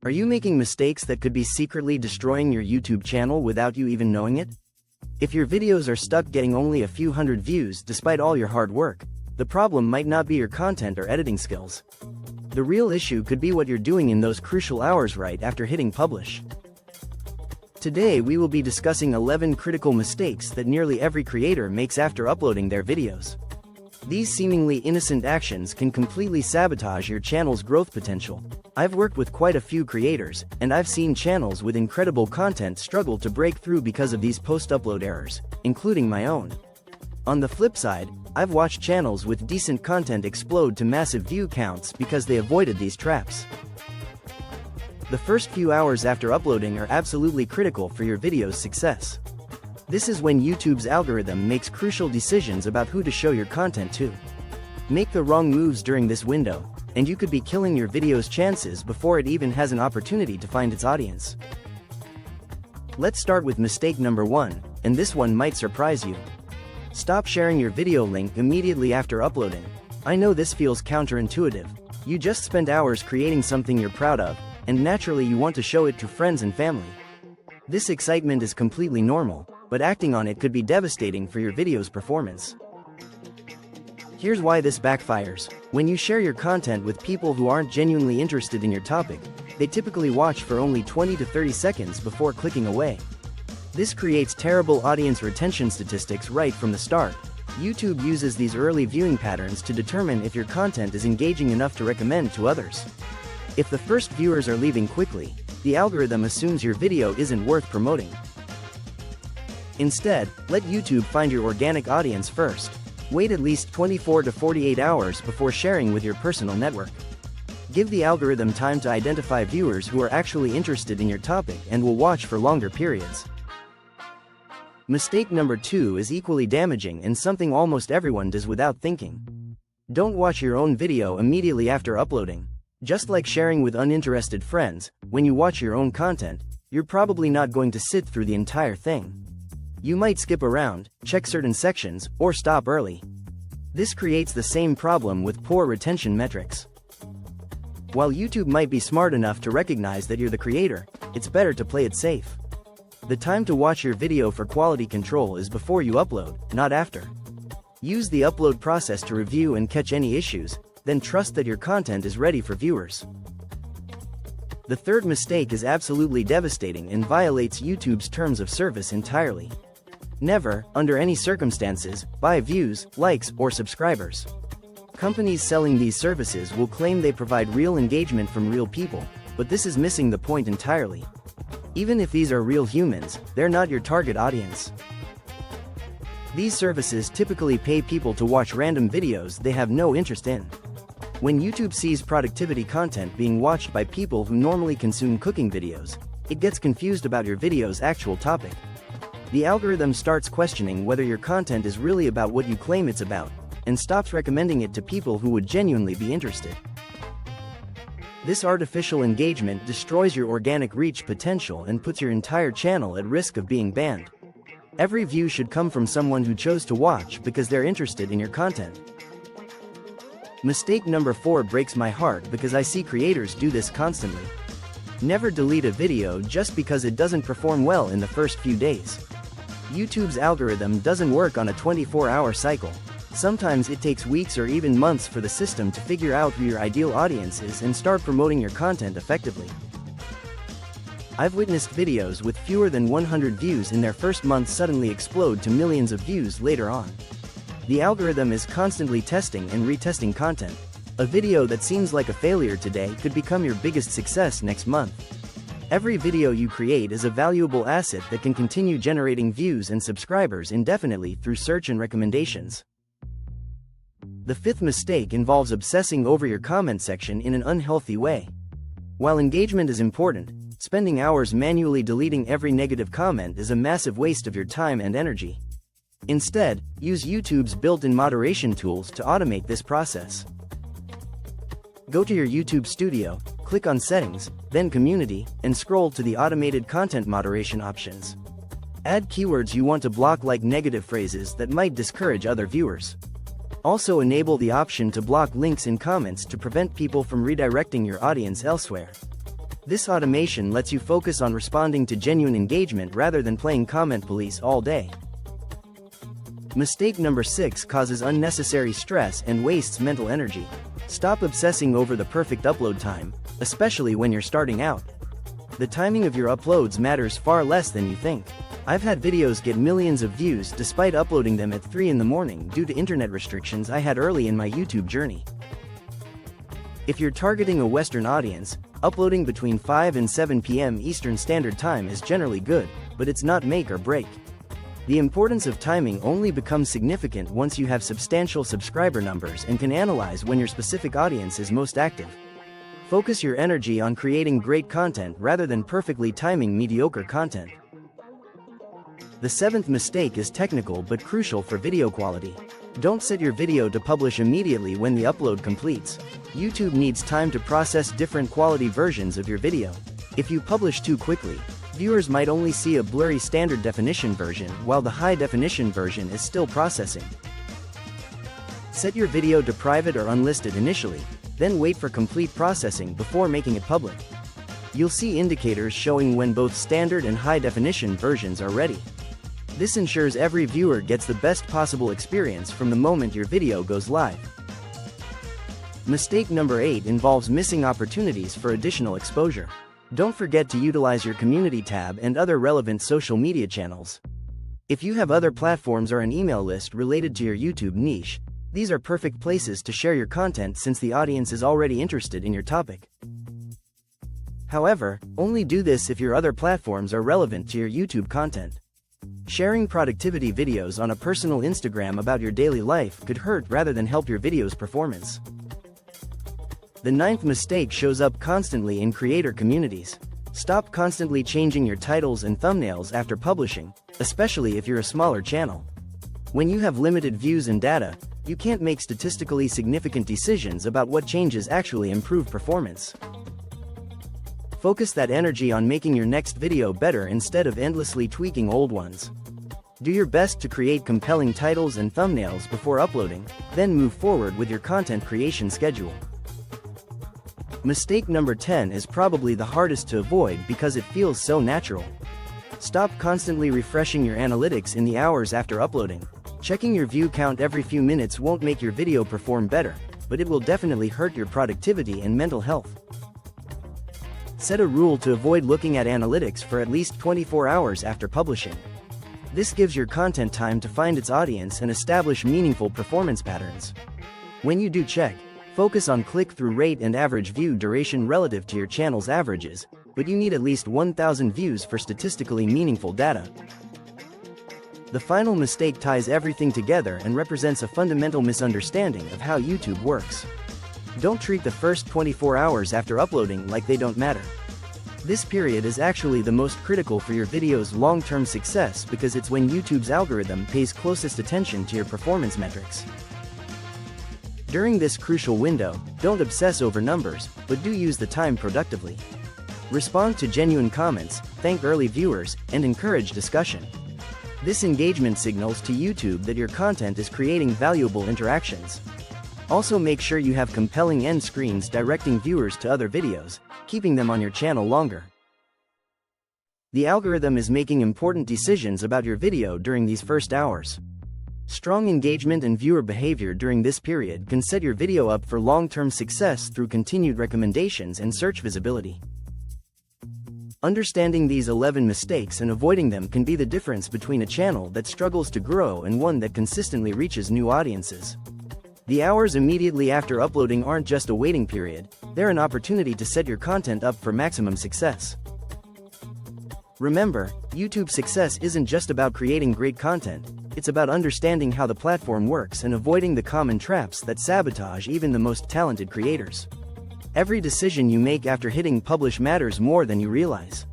Are you making mistakes that could be secretly destroying your YouTube channel without you even knowing it? If your videos are stuck getting only a few hundred views despite all your hard work, the problem might not be your content or editing skills. The real issue could be what you're doing in those crucial hours right after hitting publish. Today we will be discussing 11 critical mistakes that nearly every creator makes after uploading their videos. These seemingly innocent actions can completely sabotage your channel's growth potential. I've worked with quite a few creators, and I've seen channels with incredible content struggle to break through because of these post-upload errors, including my own. On the flip side, I've watched channels with decent content explode to massive view counts because they avoided these traps. The first few hours after uploading are absolutely critical for your video's success. This is when YouTube's algorithm makes crucial decisions about who to show your content to. Make the wrong moves during this window, and you could be killing your video's chances before it even has an opportunity to find its audience. Let's start with mistake number 1, and this one might surprise you. Stop sharing your video link immediately after uploading. I know this feels counterintuitive. You just spent hours creating something you're proud of, and naturally you want to show it to friends and family. This excitement is completely normal, but acting on it could be devastating for your video's performance. Here's why this backfires. When you share your content with people who aren't genuinely interested in your topic, they typically watch for only 20 to 30 seconds before clicking away. This creates terrible audience retention statistics right from the start. YouTube uses these early viewing patterns to determine if your content is engaging enough to recommend to others. If the first viewers are leaving quickly, the algorithm assumes your video isn't worth promoting. Instead, let YouTube find your organic audience first. Wait at least 24 to 48 hours before sharing with your personal network. Give the algorithm time to identify viewers who are actually interested in your topic and will watch for longer periods. Mistake number 2 is equally damaging and something almost everyone does without thinking. Don't watch your own video immediately after uploading. Just like sharing with uninterested friends, when you watch your own content, you're probably not going to sit through the entire thing. You might skip around, check certain sections, or stop early. This creates the same problem with poor retention metrics. While YouTube might be smart enough to recognize that you're the creator, it's better to play it safe. The time to watch your video for quality control is before you upload, not after. Use the upload process to review and catch any issues, then trust that your content is ready for viewers. The third mistake is absolutely devastating and violates YouTube's terms of service entirely. Never, under any circumstances, buy views, likes, or subscribers. Companies selling these services will claim they provide real engagement from real people, but this is missing the point entirely. Even if these are real humans, they're not your target audience. These services typically pay people to watch random videos they have no interest in. When YouTube sees productivity content being watched by people who normally consume cooking videos, it gets confused about your video's actual topic. The algorithm starts questioning whether your content is really about what you claim it's about, and stops recommending it to people who would genuinely be interested. This artificial engagement destroys your organic reach potential and puts your entire channel at risk of being banned. Every view should come from someone who chose to watch because they're interested in your content. Mistake number 4 breaks my heart because I see creators do this constantly. Never delete a video just because it doesn't perform well in the first few days. YouTube's algorithm doesn't work on a 24-hour cycle. Sometimes it takes weeks or even months for the system to figure out who your ideal audience is and start promoting your content effectively. I've witnessed videos with fewer than 100 views in their first month suddenly explode to millions of views later on. The algorithm is constantly testing and retesting content. A video that seems like a failure today could become your biggest success next month. Every video you create is a valuable asset that can continue generating views and subscribers indefinitely through search and recommendations. The fifth mistake involves obsessing over your comment section in an unhealthy way. While engagement is important, spending hours manually deleting every negative comment is a massive waste of your time and energy. Instead, use YouTube's built-in moderation tools to automate this process. Go to your YouTube Studio, click on Settings, then Community, and scroll to the Automated Content Moderation options. Add keywords you want to block like negative phrases that might discourage other viewers. Also enable the option to block links in comments to prevent people from redirecting your audience elsewhere. This automation lets you focus on responding to genuine engagement rather than playing comment police all day. Mistake number 6 causes unnecessary stress and wastes mental energy. Stop obsessing over the perfect upload time, especially when you're starting out. The timing of your uploads matters far less than you think. I've had videos get millions of views despite uploading them at 3 in the morning due to internet restrictions I had early in my YouTube journey. If you're targeting a Western audience, uploading between 5 and 7 p.m. Eastern Standard Time is generally good, but it's not make or break. The importance of timing only becomes significant once you have substantial subscriber numbers and can analyze when your specific audience is most active. Focus your energy on creating great content rather than perfectly timing mediocre content. The 7th mistake is technical but crucial for video quality. Don't set your video to publish immediately when the upload completes. YouTube needs time to process different quality versions of your video. If you publish too quickly, viewers might only see a blurry standard definition version while the high definition version is still processing. Set your video to private or unlisted initially, then wait for complete processing before making it public. You'll see indicators showing when both standard and high definition versions are ready. This ensures every viewer gets the best possible experience from the moment your video goes live. Mistake number 8 involves missing opportunities for additional exposure. Don't forget to utilize your community tab and other relevant social media channels. If you have other platforms or an email list related to your YouTube niche, these are perfect places to share your content since the audience is already interested in your topic. However, only do this if your other platforms are relevant to your YouTube content. Sharing productivity videos on a personal Instagram about your daily life could hurt rather than help your video's performance. The 9th mistake shows up constantly in creator communities. Stop constantly changing your titles and thumbnails after publishing, especially if you're a smaller channel. When you have limited views and data, you can't make statistically significant decisions about what changes actually improve performance. Focus that energy on making your next video better instead of endlessly tweaking old ones. Do your best to create compelling titles and thumbnails before uploading, then move forward with your content creation schedule. Mistake number 10 is probably the hardest to avoid because it feels so natural. Stop constantly refreshing your analytics in the hours after uploading. Checking your view count every few minutes won't make your video perform better, but it will definitely hurt your productivity and mental health. Set a rule to avoid looking at analytics for at least 24 hours after publishing. This gives your content time to find its audience and establish meaningful performance patterns. When you do check, focus on click-through rate and average view duration relative to your channel's averages, but you need at least 1,000 views for statistically meaningful data. The final mistake ties everything together and represents a fundamental misunderstanding of how YouTube works. Don't treat the first 24 hours after uploading like they don't matter. This period is actually the most critical for your video's long-term success because it's when YouTube's algorithm pays closest attention to your performance metrics. During this crucial window, don't obsess over numbers, but do use the time productively. Respond to genuine comments, thank early viewers, and encourage discussion. This engagement signals to YouTube that your content is creating valuable interactions. Also make sure you have compelling end screens directing viewers to other videos, keeping them on your channel longer. The algorithm is making important decisions about your video during these first hours. Strong engagement and viewer behavior during this period can set your video up for long-term success through continued recommendations and search visibility. Understanding these 11 mistakes and avoiding them can be the difference between a channel that struggles to grow and one that consistently reaches new audiences. The hours immediately after uploading aren't just a waiting period, they're an opportunity to set your content up for maximum success. Remember, YouTube success isn't just about creating great content, it's about understanding how the platform works and avoiding the common traps that sabotage even the most talented creators. Every decision you make after hitting publish matters more than you realize.